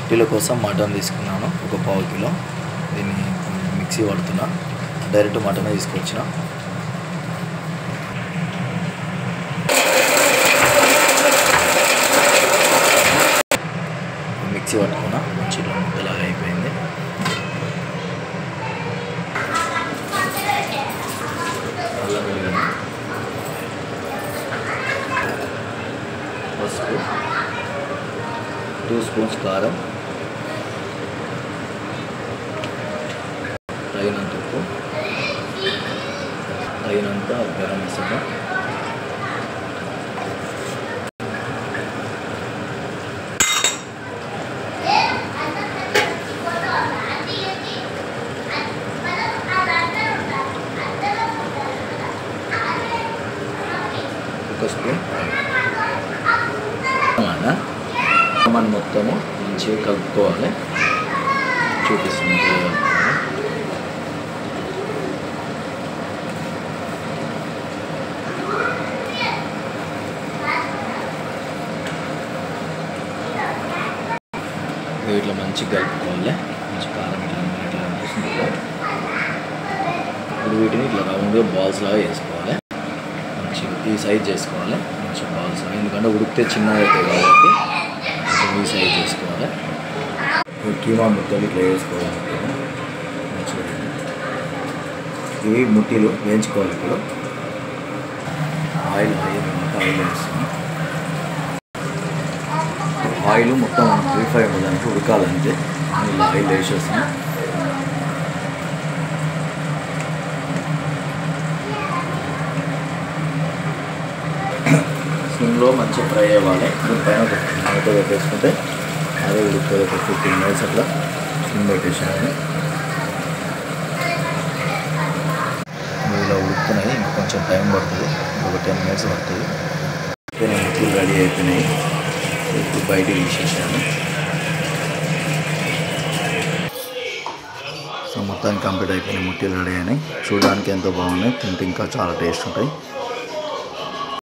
ముట్టిల కోసం మటన్ తీసుకున్నాను, ఒక పావు కిలో. దీన్ని మిక్సీ పడుతున్నా, డైరెక్ట్ మటనే తీసుకొచ్చిన. మిక్సీ పట్టుకున్నా, మంచి ఇట్లా ముద్దలాగా అయిపోయింది. అల్లం వెల్లుల్లి, పసుపు, 2 స్పూన్స్ కారం, తగినంత ఉప్పు, తగినంత గరం మసాలా, ఒక స్పూన్ మనం మొత్తము మంచిగా కలుపుకోవాలి. చూపిస్తుంది. ఇట్లా మంచిగా కలుపుకోవాలి. మంచి కారం ఇట్లా అనిపిస్తుంది. ఇప్పుడు వీటిని ఇట్లా రౌండ్గా బాల్స్ లాగా వేసుకోవాలి. మంచిగా ఈ సైజ్ చేసుకోవాలి. మంచిగా బాల్స్ లాగా, ఎందుకంటే ఉడికితే చిన్నగా అవుతాయి కాబట్టి ఈ సైజ్ చేసుకోవాలి. కీమా ముక్కలు ఇట్లా వేసుకోవాలి. మంచిగా ఇవి ముట్టిలు వేయించుకోవాలి. ఇప్పుడు ఆయిల్ వేస్తున్నాం. ఆయిల్ మొత్తం ప్యూరిఫై అవ్వడానికి ఉడకాలంటే ఇలా ఆయిల్ వేసేస్తాం. సిమ్లో మంచిగా ఫ్రై అవ్వాలి. దీనిపైన మూత పెట్టేసుకుంటే అదే ఉడుకుతుంది. ఒక 15 minutes అట్లా సిమ్ పెట్టేసాను. ఇలా ఉడుకుతున్నాయి, ఇంకా కొంచెం టైం పడుతుంది. ఒక 10 minutes పడుతుంది. ముక్కలు రెడీ అయిపోయినాయి. ఇప్పుడు బయటికి తీసేసాను. సో మొత్తానికి కంప్లీట్ అయిపోయినాయి. ముట్టలు రెడీ అయినాయి. చూడడానికి ఎంతో బాగున్నాయి, తింటే ఇంకా చాలా టేస్ట్ ఉంటాయి.